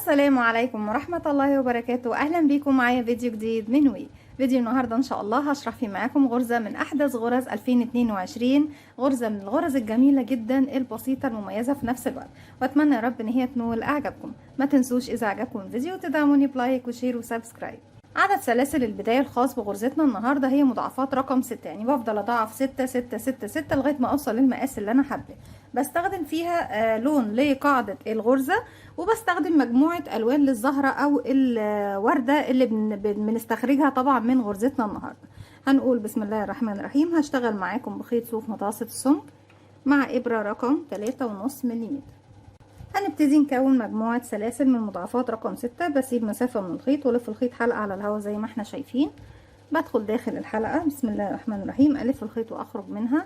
السلام عليكم ورحمة الله وبركاته. أهلا بيكم معايا فيديو جديد من وي. فيديو النهاردة إن شاء الله هشرح فيه معاكم غرزة من أحدث غرز 2022، غرزة من الغرز الجميلة جدا البسيطة المميزة في نفس الوقت، وأتمنى يا رب إن هي تنول إعجابكم. ما تنسوش إذا عجبكم الفيديو تدعموني بلايك وشير وسبسكرايب. عدد سلاسل البداية الخاص بغرزتنا النهاردة هي مضاعفات رقم 6، يعني بفضل أضاعف 6 6 6 6 لغاية ما أوصل للمقاس اللي أنا حابة. بستخدم فيها لون لقاعدة الغرزة، وبستخدم مجموعة ألوان للزهرة أو الوردة اللي بنستخرجها طبعا من غرزتنا النهاردة. هنقول بسم الله الرحمن الرحيم. هشتغل معاكم بخيط صوف متوسط السمك مع إبرة رقم 3.5 ملم. هنبتدي نكون مجموعة سلاسل من مضاعفات رقم 6. بسيب مسافة من الخيط والف الخيط حلقة على الهواء زي ما احنا شايفين. بدخل داخل الحلقة بسم الله الرحمن الرحيم، ألف الخيط وأخرج منها.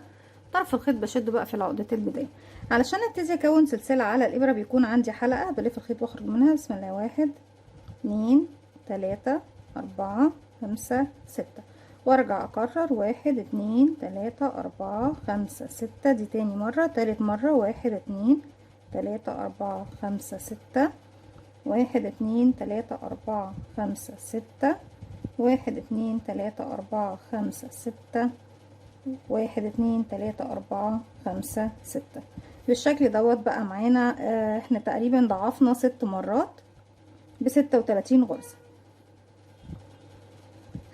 طرف الخيط بشده بقى في العقدة البداية. علشان ابتدي اكون سلسلة على الابرة بيكون عندي حلقة بلف الخيط واخرج منها. بسم الله 1 2 3 4 5 6 وارجع اكرر 1 2 3 4 5 6. دي تاني مرة. تالت مرة 1 2 3 4 5 6 1 2 3 4 5 6 1 2 3 4 5 6 1 2 3 4 5 6. بالشكل دوت بقى معانا احنا تقريبا ضعفنا 6 مرات ب36 غرزة.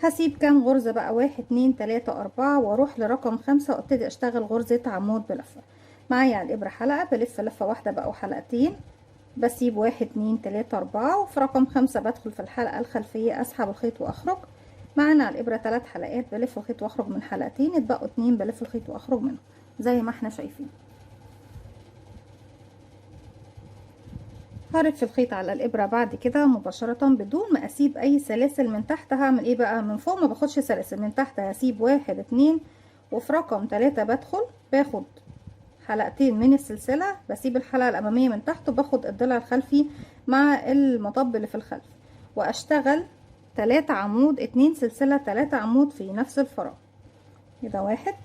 هسيب كام غرزة بقى؟ 1 2 3 4 واروح لرقم 5 وابتدي اشتغل غرزة عمود بلفة. معايا على الابرة حلقة بلف لفة واحدة بقى وحلقتين. بسيب 1 2 3 4 وفي رقم 5 بدخل في الحلقة الخلفية، اسحب الخيط واخرج. معانا على الابرة 3 حلقات بلف الخيط واخرج من حلقتين، اتبقوا 2 بلف الخيط واخرج منهم زي ما احنا شايفين. هرف الخيط على الابرة بعد كده مباشرة بدون ما اسيب اي سلاسل من تحت. هعمل ايه بقى؟ من فوق ما باخدش سلاسل، من تحت هسيب 1 2 وفي رقم 3 بدخل باخد حلقتين من السلسلة، بسيب الحلقة الامامية من تحت وباخد الضلع الخلفي مع المطب اللي في الخلف واشتغل 3 عمود 2 سلسلة 3 عمود في نفس الفراغ. كده 1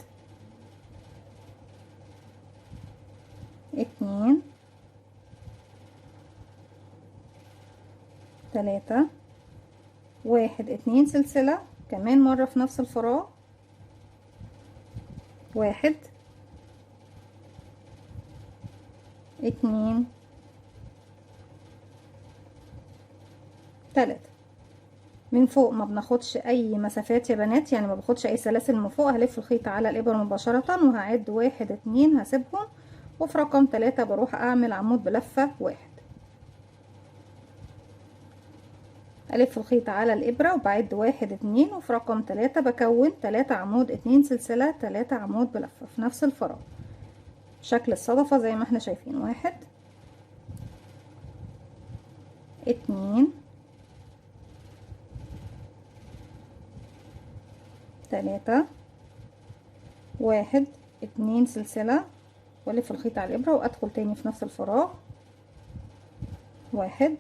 2 3 1 2 سلسلة كمان مرة في نفس الفراغ. 1 2 3. من فوق ما بناخدش اي مسافات يا بنات، يعني ما باخدش اي سلاسل من فوق. هلف الخيط على الابر مباشرة وهعد 1 2 هسيبهم، وفي رقم 3 بروح اعمل عمود بلفة 1. الف الخيط على الابرة وبعد 1 2 وفي رقم 3 بكون 3 عمود 2 سلسلة 3 عمود بلفة في نفس الفراغ شكل الصدفة زي ما احنا شايفين. 1 2 3 1 2 سلسلة والف الخيط على الابرة وادخل تاني في نفس الفراغ. 1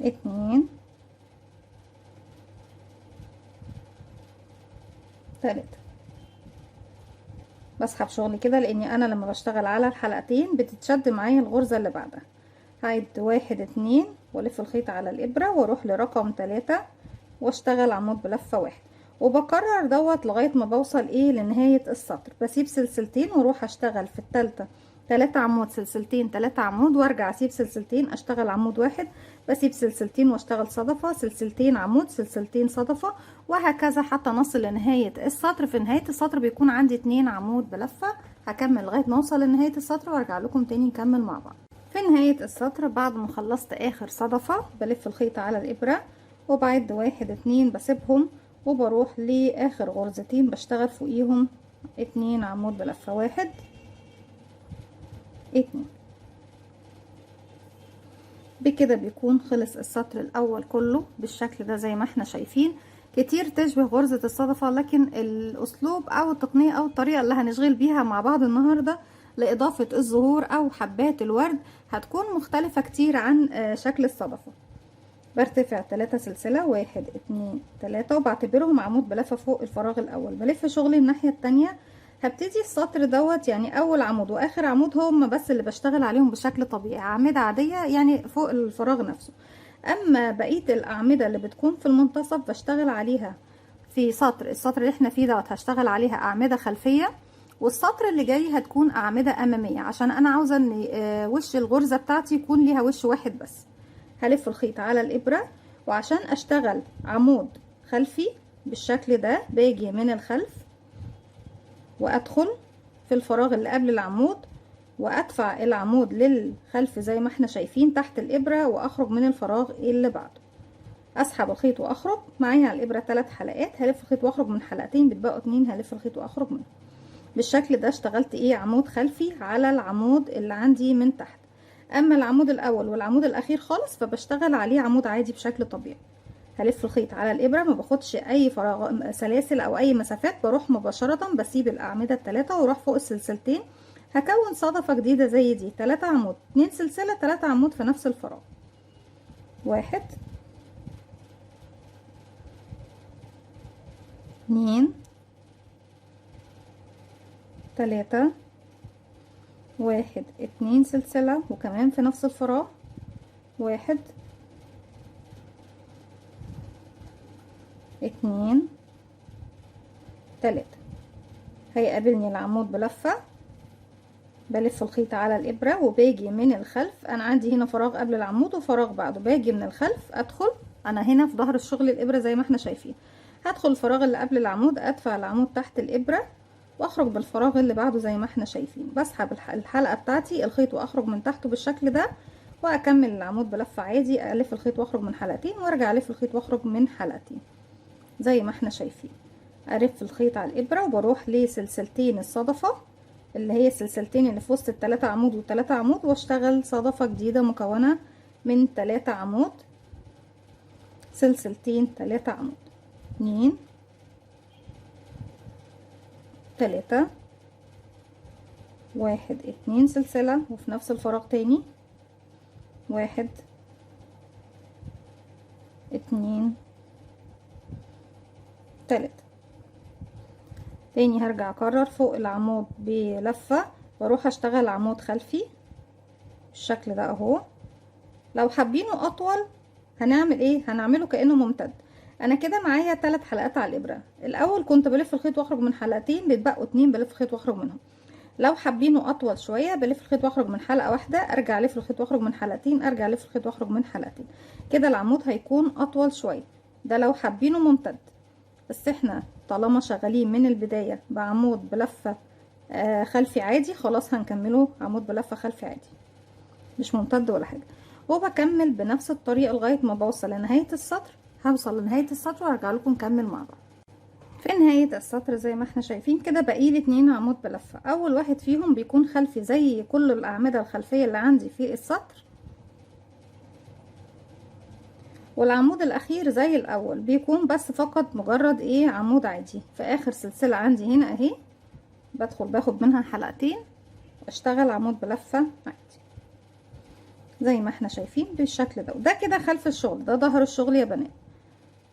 2 3. بسحب شغلي كده لاني انا لما بشتغل على الحلقتين بتتشد معايا الغرزة اللي بعدها. هعد 1 2 والف الخيط على الابرة واروح لرقم 3 واشتغل عمود بلفة 1 وبكرر دوت لغاية ما بوصل ايه لنهاية السطر. بسيب سلسلتين واروح اشتغل في التالتة 3 عمود سلسلتين 3 عمود وارجع اسيب سلسلتين اشتغل عمود 1. بسيب سلسلتين واشتغل صدفة سلسلتين عمود سلسلتين صدفة وهكذا حتى نصل لنهاية السطر. في نهاية السطر بيكون عندي 2 عمود بلفة. هكمل لغاية ما اوصل لنهاية السطر وارجع لكم تاني نكمل مع بعض. في نهاية السطر بعد ما خلصت اخر صدفة بلف الخيط على الابرة وبعد 1 2 بسيبهم وبروح لاخر غرزتين بشتغل فوقيهم 2 عمود بلفة 1 2. بكده بيكون خلص السطر الاول كله بالشكل ده زي ما احنا شايفين. كتير تشبه غرزة الصدفة، لكن الاسلوب او التقنية او الطريقة اللي هنشغل بيها مع بعض النهاردة لاضافة الزهور او حبات الورد هتكون مختلفة كتير عن شكل الصدفة. برتفع 3 سلسلة 1 2 3 وبعتبرهم عمود بلفة فوق الفراغ الاول. بلف شغلي الناحية التانية هبتدي السطر دوت يعني اول عمود واخر عمود هم بس اللي بشتغل عليهم بشكل طبيعي، اعمدة عادية يعني فوق الفراغ نفسه. اما بقية الاعمدة اللي بتكون في المنتصف بشتغل عليها في السطر اللي احنا فيه دوت هشتغل عليها اعمدة خلفية، والسطر اللي جاي هتكون اعمدة امامية، عشان انا عاوزة ان وش الغرزة بتاعتي يكون ليها وش واحد بس. هلف الخيط على الابرة، وعشان اشتغل عمود خلفي بالشكل ده باجي من الخلف وادخل في الفراغ اللي قبل العمود، وادفع العمود للخلف زي ما احنا شايفين تحت الابرة، واخرج من الفراغ اللي بعده. اسحب الخيط واخرج معايا على الابرة 3 حلقات، هلف الخيط واخرج من حلقتين، بتبقوا 2 هلف الخيط واخرج منهم. بالشكل ده اشتغلت ايه عمود خلفي على العمود اللي عندي من تحت. اما العمود الاول والعمود الاخير خالص فبشتغل عليه عمود عادي بشكل طبيعي. هلف الخيط على الابره، ما باخدش اي فراغ سلاسل او اي مسافات، بروح مباشره بسيب الاعمده الثلاثه واروح فوق السلسلتين. هكون صدفه جديده زي دي 3 عمود 2 سلسله 3 عمود في نفس الفراغ. 1 2 3 1 2 سلسله وكمان في نفس الفراغ. 1 2 3. هيقابلني العمود بلفة، بلف الخيط على الابرة وباجي من الخلف. انا عندي هنا فراغ قبل العمود وفراغ بعده، باجي من الخلف ادخل. انا هنا في ظهر الشغل الابرة زي ما احنا شايفين، هدخل الفراغ اللي قبل العمود، ادفع العمود تحت الابرة واخرج بالفراغ اللي بعده زي ما احنا شايفين. بسحب الحلقة بتاعتي الخيط واخرج من تحته بالشكل ده، واكمل العمود بلفة عادي، الف الخيط واخرج من حلقتين وارجع الف الخيط واخرج من حلقتين زي ما احنا شايفين. الف الخيط على الابرة وبروح لسلسلتين الصدفة اللي هي السلسلتين اللي في وسط التلاتة عمود والتلاتة عمود، واشتغل صدفة جديدة مكونة من 3 عمود، سلسلتين 3 عمود. 2 3 1 2 سلسلة وفي نفس الفراغ تاني. 1 2 3. تاني هرجع اكرر فوق العمود بلفة، واروح اشتغل عمود خلفي بالشكل ده اهو. لو حابينه اطول هنعمل ايه؟ هنعمله كأنه ممتد. انا كده معايا 3 حلقات على الابرة. الاول كنت بلف الخيط واخرج من حلقتين، بيتبقوا 2 بلف الخيط واخرج منهم. لو حابينه اطول شوية بلف الخيط واخرج من حلقة واحدة، ارجع الف الخيط واخرج من حلقتين، ارجع الف الخيط واخرج من حلقتين. كده العمود هيكون اطول شوية، ده لو حابينه ممتد. بس احنا طالما شغالين من البداية بعمود بلفة خلفي عادي، خلاص هنكمله عمود بلفة خلفي عادي مش ممتد ولا حاجة. وبكمل بنفس الطريقة لغاية ما بوصل لنهاية السطر. هوصل لنهاية السطر وارجع لكم نكمل مع بعض. في نهاية السطر زي ما احنا شايفين كده بقيلي 2 عمود بلفة. اول واحد فيهم بيكون خلفي زي كل الاعمدة الخلفية اللي عندي في السطر، والعمود الاخير زي الاول بيكون بس فقط مجرد ايه عمود عادي. في اخر سلسلة عندي هنا اهي بدخل باخد منها حلقتين واشتغل عمود بلفة عادي زي ما احنا شايفين بالشكل ده. وده كده خلف الشغل، ده ظهر الشغل يا بنات.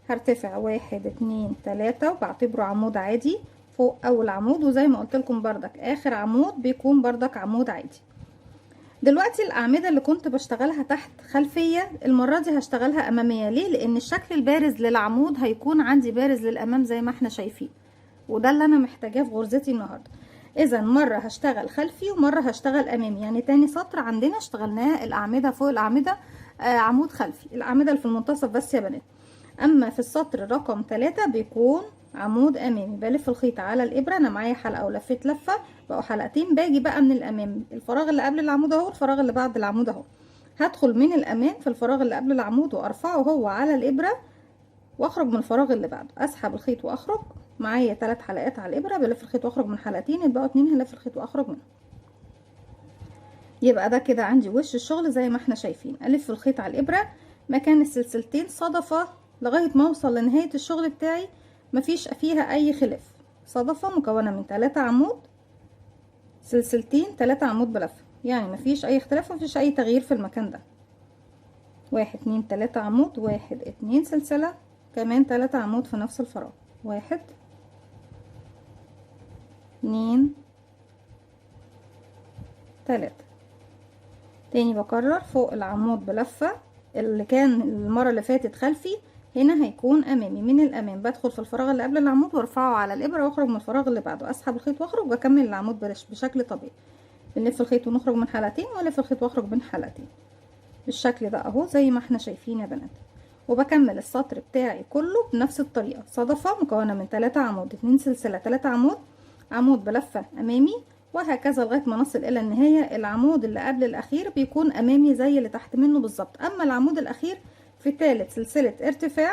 هرتفع 1 2 3 وبعتبره عمود عادي فوق اول عمود، وزي ما قلت لكم بردك اخر عمود بيكون بردك عمود عادي. دلوقتي الاعمده اللي كنت بشتغلها تحت خلفيه، المره دي هشتغلها اماميه. ليه؟ لان الشكل البارز للعمود هيكون عندي بارز للامام زي ما احنا شايفين، وده اللي انا محتاجاه في غرزتي النهارده. اذا مره هشتغل خلفي ومره هشتغل امامي. يعني تاني سطر عندنا اشتغلناه الاعمده فوق الاعمده عمود خلفي، الاعمده اللي في المنتصف بس يا بنات. اما في السطر رقم 3 بيكون عمود امامي. بلف الخيط على الابره، انا معايا حلقه ولفيت لفه بقوا حلقتين، باجي بقى من الامام الفراغ اللي قبل العمود اهو، الفراغ اللي بعد العمود اهو، هدخل من الامام في الفراغ اللي قبل العمود وارفعه هو على الابره واخرج من الفراغ اللي بعده. اسحب الخيط واخرج معايا 3 حلقات على الابره، بلف الخيط واخرج من حلقتين، يبقوا 2 هلف الخيط واخرج منهم. يبقى ده كده عندي وش الشغل زي ما احنا شايفين. الف الخيط على الابره مكان السلسلتين صدفه لغايه ما اوصل لنهايه الشغل بتاعي، مفيش فيها اي خلاف. صدفه مكونه من 3 عمود، سلسلتين 3 عمود بلفه، يعني مفيش اي اختلاف، مفيش اي تغيير في المكان ده. 1 2 3 عمود، 1 2 سلسله، كمان 3 عمود في نفس الفراغ. 1 2 3. تاني بكرر فوق العمود بلفة، اللي كان المرة اللي فاتت خلفي هنا هيكون امامي. من الامام بدخل في الفراغ اللي قبل العمود وارفعه على الابرة واخرج من الفراغ اللي بعده، اسحب الخيط واخرج واكمل العمود بشكل طبيعي. بنلف الخيط ونخرج من حلقتين والف الخيط واخرج من حلقتين بالشكل ده اهو زي ما احنا شايفين يا بنات. وبكمل السطر بتاعي كله بنفس الطريقة، صدفة مكونة من 3 عمود، 2 سلسلة، 3 عمود، عمود بلفة امامي، وهكذا لغاية ما نصل الى النهاية. العمود اللي قبل الاخير بيكون امامي زي اللي تحت منه بالظبط، اما العمود الاخير في ثالث سلسلة ارتفاع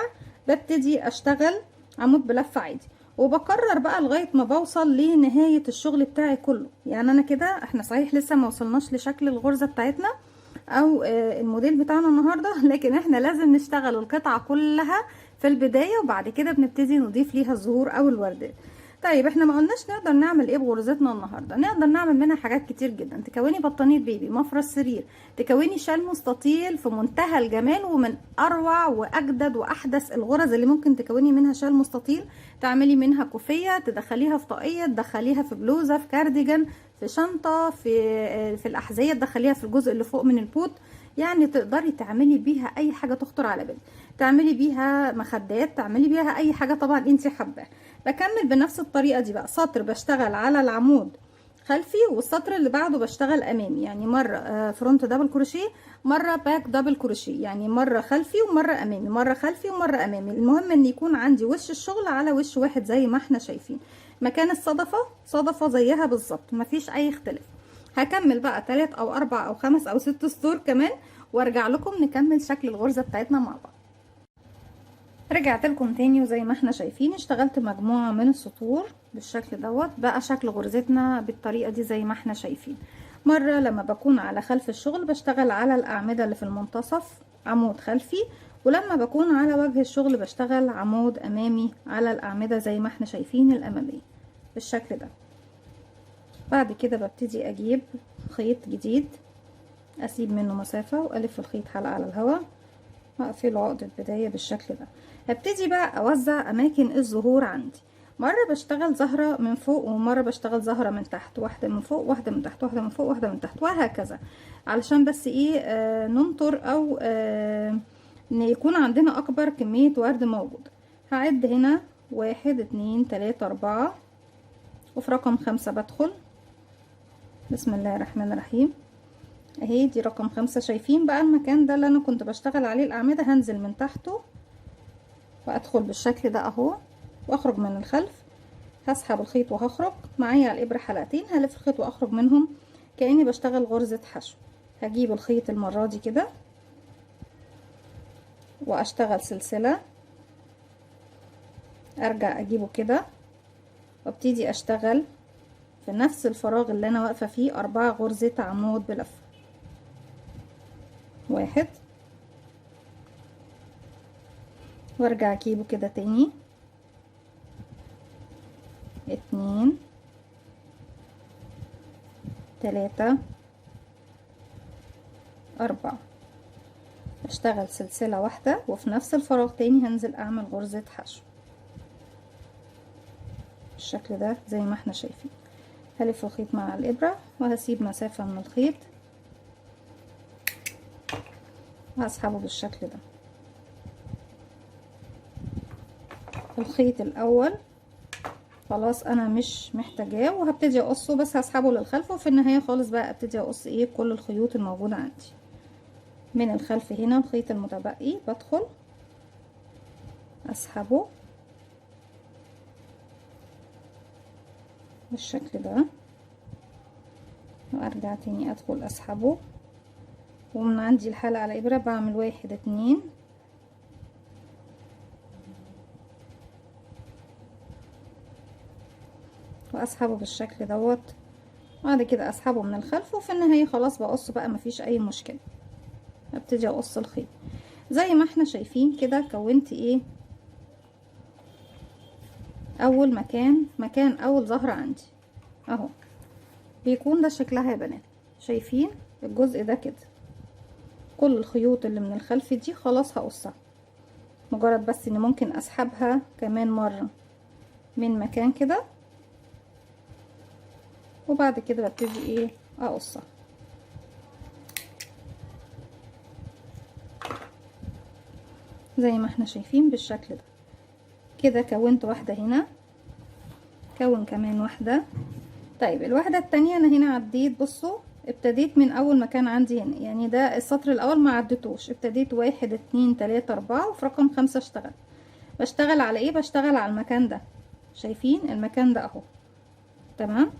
ببتدي اشتغل عمود بلفة عادي، وبكرر بقى لغاية ما بوصل لنهاية الشغل بتاعي كله. يعني انا كده احنا صحيح لسه ما وصلناش لشكل الغرزة بتاعتنا او الموديل بتاعنا النهاردة، لكن احنا لازم نشتغل القطعة كلها في البداية وبعد كده بنبتدي نضيف ليها الزهور او الوردات. طيب احنا ما قلناش نقدر نعمل ايه بغرزتنا النهارده؟ نقدر نعمل منها حاجات كتير جدا. تكوني بطانيه بيبي، مفرش سرير، تكوني شال مستطيل في منتهى الجمال ومن اروع واجدد واحدث الغرز اللي ممكن تكوني منها شال مستطيل. تعملي منها كوفيه، تدخليها في طاقيه، تدخليها في بلوزه، في كارديجان، في شنطه، في الاحذيه، تدخليها في الجزء اللي فوق من البوت. يعني تقدري تعملي بيها اي حاجه تخطر على بالك، تعملي بيها مخدات، تعملي بيها اي حاجه طبعا انت حباها. بكمل بنفس الطريقه دي بقى، سطر بشتغل على العمود خلفي والسطر اللي بعده بشتغل امامي، يعني مره فرونت دبل كروشيه، مره باك دبل كروشيه، يعني مره خلفي ومره امامي، مره خلفي ومره امامي. المهم ان يكون عندي وش الشغل على وش واحد زي ما احنا شايفين. مكان الصدفه صدفه زيها بالظبط، مفيش اي اختلاف. هكمل بقى 3 او 4 او 5 او 6 سطور كمان وارجع لكم نكمل شكل الغرزه بتاعتنا مع بعض. رجعت لكم تاني وزي ما احنا شايفين اشتغلت مجموعة من السطور بالشكل دوت. بقى شكل غرزتنا بالطريقة دي زي ما احنا شايفين. مرة لما بكون على خلف الشغل بشتغل على الأعمدة اللي في المنتصف عمود خلفي، ولما بكون على وجه الشغل بشتغل عمود أمامي على الأعمدة زي ما احنا شايفين الأمامية بالشكل ده. بعد كده ببتدي أجيب خيط جديد، أسيب منه مسافة وألف الخيط حلقة على الهواء واقفل عقدة بداية بالشكل ده. هبتدي بقى اوزع اماكن الزهور عندي. مرة بشتغل زهرة من فوق ومرة بشتغل زهرة من تحت، واحدة من فوق واحدة من تحت، واحدة من فوق واحدة من تحت، وهكذا علشان بس ايه ننطر او ان يكون عندنا اكبر كمية ورد موجود. هعد هنا 1 2 3 4 وفي رقم 5 بدخل. بسم الله الرحمن الرحيم. اهي دي رقم 5. شايفين بقى المكان ده اللي انا كنت بشتغل عليه الاعمدة، هنزل من تحته وادخل بالشكل ده اهو واخرج من الخلف. هسحب الخيط وهخرج معايا على الابره حلقتين، هلف الخيط واخرج منهم كاني بشتغل غرزه حشو. هجيب الخيط المره دي كده واشتغل سلسله، ارجع اجيبه كده وابتدي اشتغل في نفس الفراغ اللي انا واقفه فيه 4 غرزه عمود بلفه. 1 وارجع اجيبه كده تاني، 2 3 4. اشتغل سلسلة واحدة وفي نفس الفراغ تاني هنزل اعمل غرزة حشو بالشكل ده زي ما احنا شايفين. هلف الخيط مع الابرة وهسيب مسافة من الخيط وهسحبه بالشكل ده. الخيط الاول خلاص انا مش محتاجاه وهبتدي اقصه، بس هسحبه للخلف وفي النهاية خالص بقى ابتدي اقص ايه كل الخيوط الموجودة عندي من الخلف. هنا الخيط المتبقي بدخل اسحبه بالشكل ده وارجع تاني ادخل اسحبه، ومن عندي الحلقة على ابرة بعمل 1 2 واسحبه بالشكل دوت. بعد كده اسحبه من الخلف وفي النهاية خلاص بقص بقى مفيش اي مشكلة. ابتدي اقص الخيط زي ما احنا شايفين كده. كونت ايه اول مكان اول زهرة عندي اهو، بيكون ده شكلها يا بنات. شايفين الجزء ده كده، كل الخيوط اللي من الخلف دي خلاص هقصها، مجرد بس ان ممكن اسحبها كمان مرة من مكان كده وبعد كده ببتدي ايه اقصها. زي ما احنا شايفين بالشكل ده. كده كونت واحدة هنا، كون كمان واحدة. طيب الواحدة التانية انا هنا عديت، بصوا ابتديت من اول مكان عندي هنا، يعني ده السطر الاول ما عدتوش، ابتديت 1 2 3 4 وفي رقم 5 اشتغل. بشتغل على ايه؟ بشتغل على المكان ده، شايفين المكان ده اهو. تمام.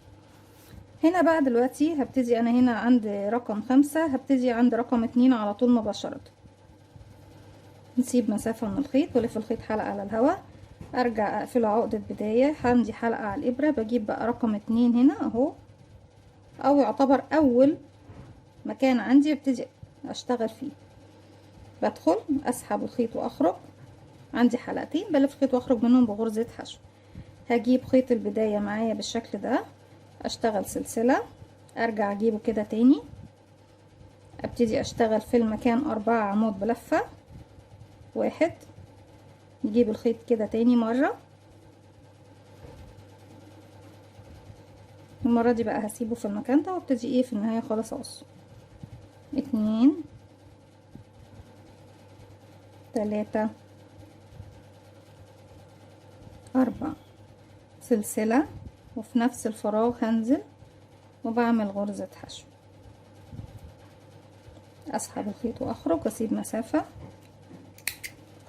هنا بقى دلوقتي هبتدي انا هنا عند رقم 5، هبتدي عند رقم 2 على طول مباشرة. نسيب مسافة من الخيط والف الخيط حلقة على الهواء، ارجع اقفل عقدة بداية، عندي حلقة على الابرة، بجيب بقى رقم 2 هنا اهو، او يعتبر اول مكان عندي ابتدي اشتغل فيه. بدخل اسحب الخيط واخرج، عندي حلقتين بلف الخيط واخرج منهم بغرزة حشو. هجيب خيط البداية معايا بالشكل ده، اشتغل سلسلة، ارجع اجيبه كده تاني، ابتدي اشتغل في المكان 4 عمود بلفة، 1، نجيب الخيط كده تاني مرة، المرة دي بقى هسيبه في المكان ده وابتدي ايه في النهاية خالص اقص، 2 3 4 سلسلة، وفي نفس الفراغ هنزل وبعمل غرزة حشو، اسحب الخيط واخرج واسيب مسافة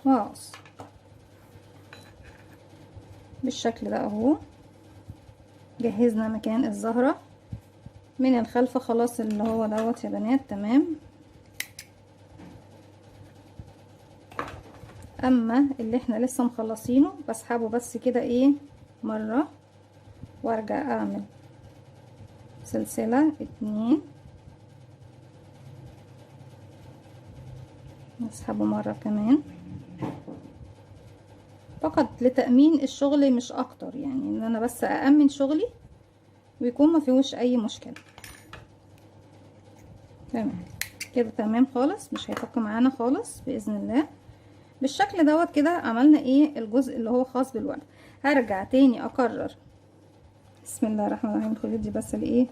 واقص بالشكل ده اهو. جهزنا مكان الزهرة من الخلف خلاص، اللي هو دوت يا بنات. تمام. اما اللي احنا لسه مخلصينه بسحبه بس كده ايه مرة، وارجع اعمل سلسلة 2، نسحبه مرة كمان، فقط لتأمين الشغل مش اكتر، يعني ان انا بس أأمن شغلي ويكون ما فيهوش اي مشكلة. تمام كده، تمام خالص، مش هيفك معانا خالص بإذن الله. بالشكل دوت كده عملنا ايه الجزء اللي هو خاص بالورد. هرجع تاني اكرر، بسم الله الرحمن الرحيم، الخيوط دي بس الايه،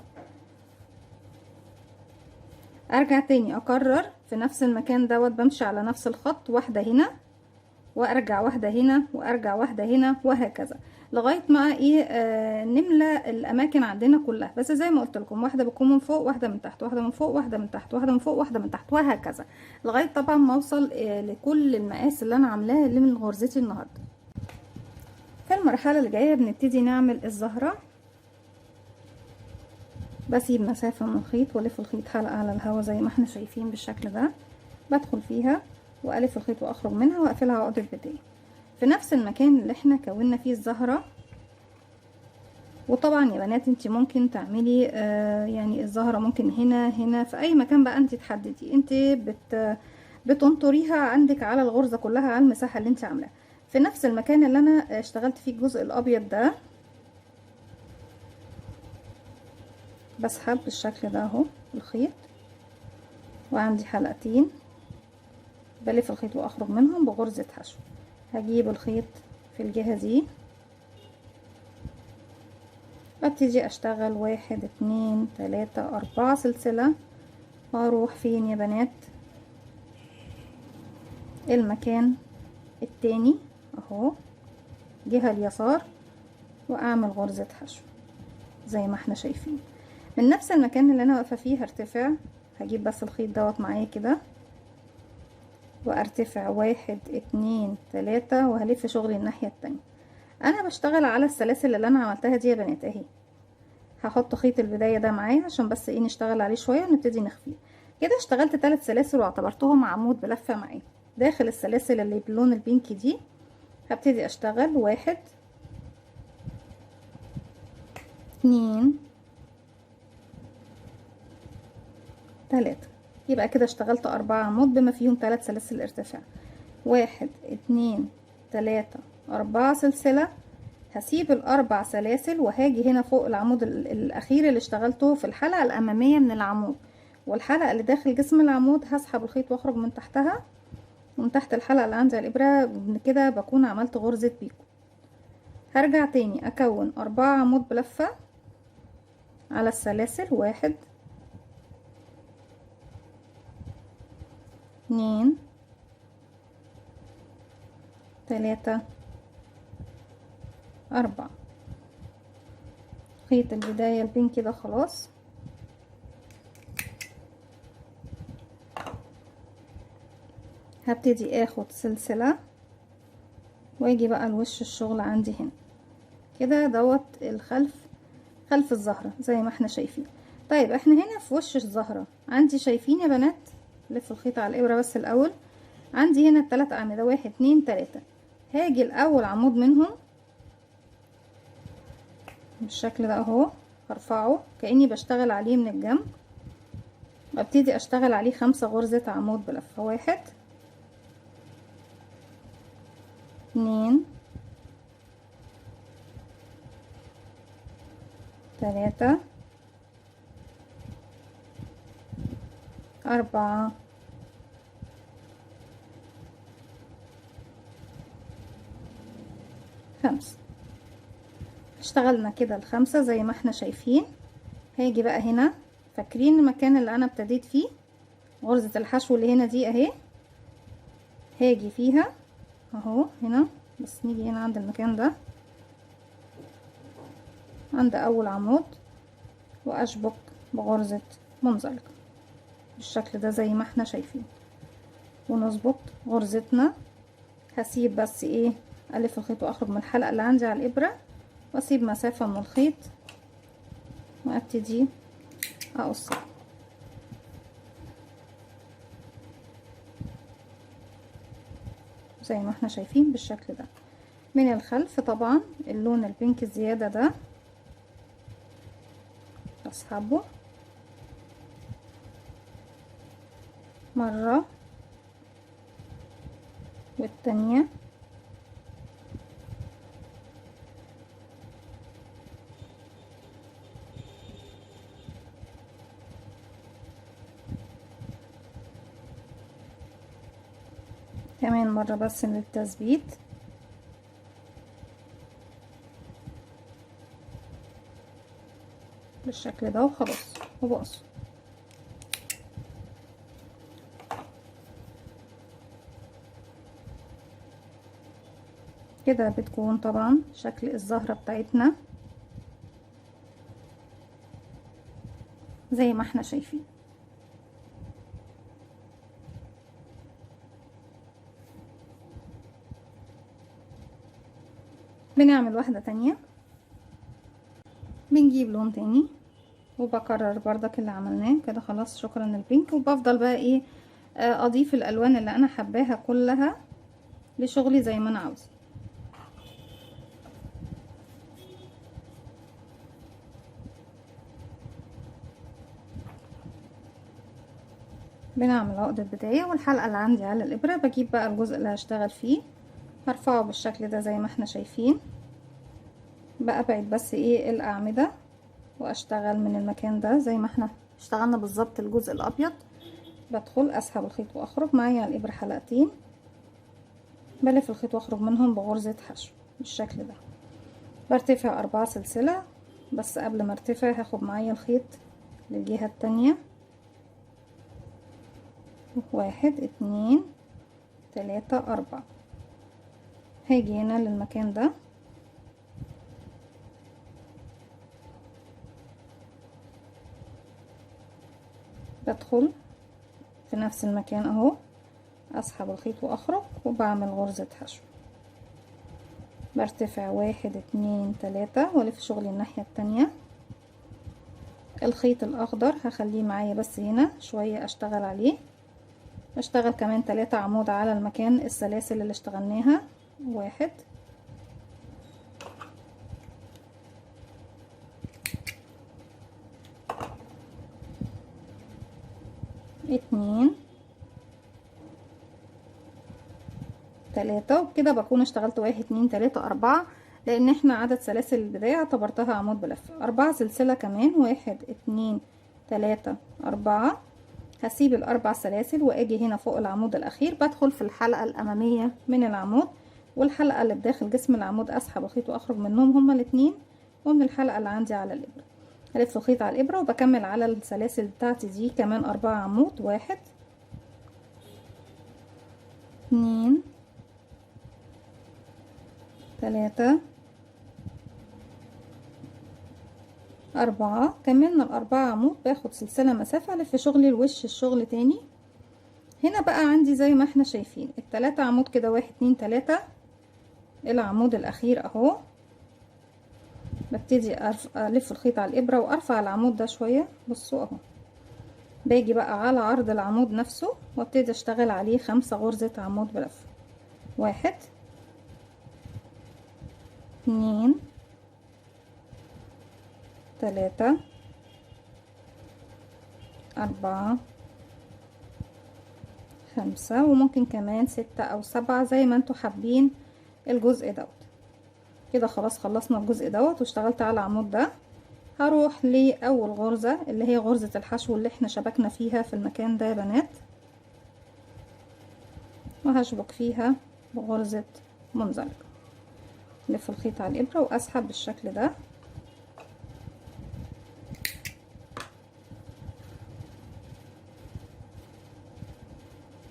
ارجع تاني اكرر في نفس المكان دوت، بمشي على نفس الخط، واحدة هنا وارجع واحدة هنا وارجع واحدة هنا وهكذا لغاية ما ايه نملى الاماكن عندنا كلها. بس زي ما قلت لكم، واحدة بتكون من فوق، واحدة من تحت، واحدة من فوق، واحدة من تحت، واحدة من فوق، واحدة من تحت، وهكذا لغاية طبعا ما اوصل لكل المقاس اللي انا عاملاه اللي من غرزتي النهارده. في المرحلة اللي جاية بنبتدي نعمل الزهرة. بسيب مسافة من الخيط والف الخيط حلقة على الهوا زي ما احنا شايفين بالشكل ده، بدخل فيها والف الخيط واخرج منها واقفلها عقدة بداية في نفس المكان اللي احنا كونا فيه الزهرة. وطبعا يا بنات انت ممكن تعملي يعني الزهرة ممكن هنا في اي مكان بقى انت تحددي، انت بتنطريها عندك على الغرزة كلها على المساحة اللي انت عاملاها. في نفس المكان اللي انا اشتغلت فيه الجزء الابيض ده بسحب بالشكل ده اهو الخيط، وعندي حلقتين بلف الخيط واخرج منهم بغرزة حشو. هجيب الخيط في الجهة دي، ببتدي اشتغل 1 2 3 4 سلسلة، واروح فين يا بنات المكان التاني اهو جهة اليسار، واعمل غرزة حشو زي ما احنا شايفين. من نفس المكان اللي انا واقفة فيه هرتفع، هجيب بس الخيط دوت معايا كده وارتفع 1 2 3 وهلف شغلي الناحية التانية. انا بشتغل على السلاسل اللي انا عملتها دي يا بنات اهي، هحط خيط البداية ده معايا عشان بس ايه نشتغل عليه شوية ونبتدي نخفيه. كده اشتغلت 3 سلاسل واعتبرتهم عمود بلفة معايا. داخل السلاسل اللي باللون البينكي دي هبتدي اشتغل 1 2 3، يبقى كده اشتغلت 4 عمود بما فيهم 3 سلاسل ارتفاع. 1 2 3 4 سلسلة، هسيب ال4 سلاسل وهاجي هنا فوق العمود الاخير اللي اشتغلته في الحلقة الامامية من العمود، والحلقة اللي داخل جسم العمود هسحب الخيط واخرج من تحتها، ومن تحت الحلقة اللي عندي على الابرة كده بكون عملت غرزة بيكو. هرجع تاني اكون 4 عمود بلفة على السلاسل، 1 2 3 4. خيط البداية البينك ده خلاص. هبتدي اخد سلسلة واجي بقى لوش الشغل عندي هنا كده دوت الخلف، خلف الزهرة زي ما احنا شايفين. طيب احنا هنا في وش الزهرة عندي، شايفين يا بنات؟ لف الخيط على الابرة بس الاول. عندي هنا ال3 اعمدة، 1 2 3. هاجي الاول عمود منهم بالشكل ده اهو، هرفعه كأني بشتغل عليه من الجنب، وابتدي اشتغل عليه 5 غرزة عمود بلفة. 1 2 3 4 5. اشتغلنا كده ال5 زي ما احنا شايفين. هاجي بقى هنا، فاكرين المكان اللي انا ابتديت فيه غرزة الحشو اللي هنا دي اهي، هاجي فيها اهو هنا، بس نيجي هنا عند المكان ده، عند اول عمود، واشبك بغرزة منزلقة بالشكل ده زي ما احنا شايفين، ونظبط غرزتنا. هسيب بس ايه، الف الخيط واخرج من الحلقة اللي عندي على الابرة، واسيب مسافة من الخيط، وابتدي اقص زي ما احنا شايفين بالشكل ده. من الخلف طبعا اللون البينك الزيادة ده اسحبه مرة والتانية، كمان مرة بس للتثبيت. بالشكل ده وخلاص، وبقص. كده بتكون طبعا شكل الزهرة بتاعتنا زي ما احنا شايفين. بنعمل واحدة تانية، بنجيب لون تاني وبكرر بردك اللي عملناه كده. خلاص شكرا البينك. وبفضل بقى ايه، اضيف الالوان اللي انا حباها كلها لشغلي زي ما انا عاوزه. بنعمل عقدة بداية، والحلقة اللي عندي على الابرة بجيب بقى الجزء اللي هشتغل فيه، هرفعه بالشكل ده زي ما احنا شايفين. بأبعد بس ايه الاعمدة واشتغل من المكان ده زي ما احنا اشتغلنا بالظبط الجزء الابيض. بدخل اسحب الخيط واخرج معايا على الابرة حلقتين، بلف الخيط واخرج منهم بغرزة حشو بالشكل ده. برتفع 4 سلسلة، بس قبل ما ارتفع هاخد معايا الخيط للجهة التانية. 1 2 3 4. هاجي هنا للمكان ده، بدخل في نفس المكان اهو، اسحب الخيط واخرج وبعمل غرزة حشو. برتفع 1 2 3 والف شغلي الناحية التانية. الخيط الاخضر هخليه معايا بس هنا شوية اشتغل عليه، اشتغل كمان 3 عمود على المكان السلاسل اللي اشتغلناها. 1 2 3. وبكده بكون اشتغلت 1 2 3 4، لان احنا عدد سلاسل البداية اعتبرتها عمود بلفة. 4 سلسلة كمان، 1 2 3 4. هسيب ال4 سلاسل واجي هنا فوق العمود الاخير، بدخل في الحلقة الامامية من العمود، والحلقة اللي بداخل جسم العمود اسحب الخيط واخرج منهم هما الاتنين، ومن الحلقة اللي عندي على الابرة هلف الخيط على الابرة وبكمل على السلاسل بتاعتي دي كمان 4 عمود. 1 2 3 4. كملنا ال4 عمود، باخد سلسلة مسافة الف شغلي الوش الشغل تاني. هنا بقى عندي زي ما احنا شايفين ال3 عمود كده، 1 2 3. العمود الاخير اهو، ببتدي الف الخيط على الابرة وارفع العمود ده شوية. بصوا اهو، باجي بقى على عرض العمود نفسه وابتدي اشتغل عليه 5 غرزة عمود بلف. 1 2 3 4 5، وممكن كمان 6 أو 7 زي ما انتوا حابين الجزء دوت. كده خلاص خلصنا الجزء دوت واشتغلت على العمود ده. هروح لأول غرزة اللي هي غرزة الحشو اللي احنا شبكنا فيها في المكان ده يا بنات، وهشبك فيها بغرزة منزلقة. لف الخيط على الإبرة وأسحب بالشكل ده.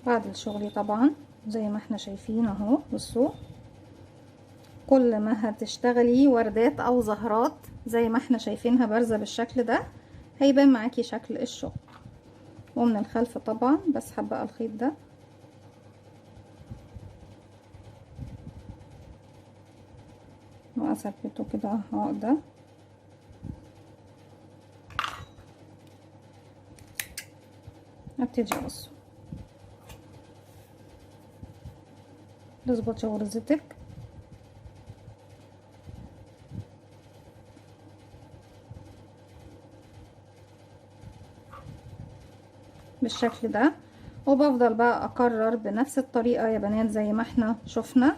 بعد الشغل طبعا زي ما احنا شايفين اهو، بصوا كل ما هتشتغلي وردات او زهرات زي ما احنا شايفينها بارزة بالشكل ده هيبان معاكي شكل الشغل. ومن الخلف طبعا بسحب بقى الخيط ده واثبته كده عقدة. ابتدي اقص، تظبطي غرزتك بالشكل ده، وبفضل بقى اكرر بنفس الطريقة يا بنات زي ما احنا شفنا،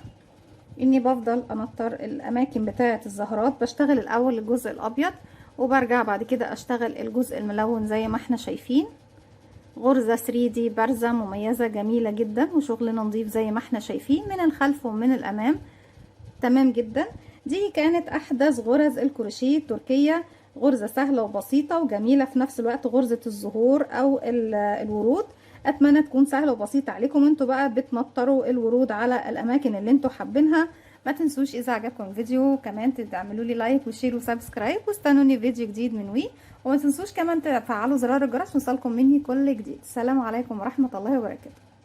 اني بفضل انطر الاماكن بتاعة الزهرات. بشتغل الاول الجزء الابيض وبرجع بعد كده اشتغل الجزء الملون زي ما احنا شايفين. غرزة 3D بارزة مميزة جميلة جدا، وشغلنا نظيف زي ما احنا شايفين من الخلف ومن الامام تمام جدا. دي كانت احدث غرز الكروشيه التركية، غرزة سهلة وبسيطة وجميلة في نفس الوقت، غرزة الزهور او الورود. اتمنى تكون سهلة وبسيطة عليكم انتوا بقى بتنطروا الورود على الاماكن اللي انتوا حابينها. ما تنسوش اذا عجبكم الفيديو كمان تعملوا لي لايك وشير وسبسكرايب، واستنوني فيديو جديد من وي. وما تنسوش كمان تفعلوا زرار الجرس يوصلكم مني كل جديد. السلام عليكم ورحمة الله وبركاته.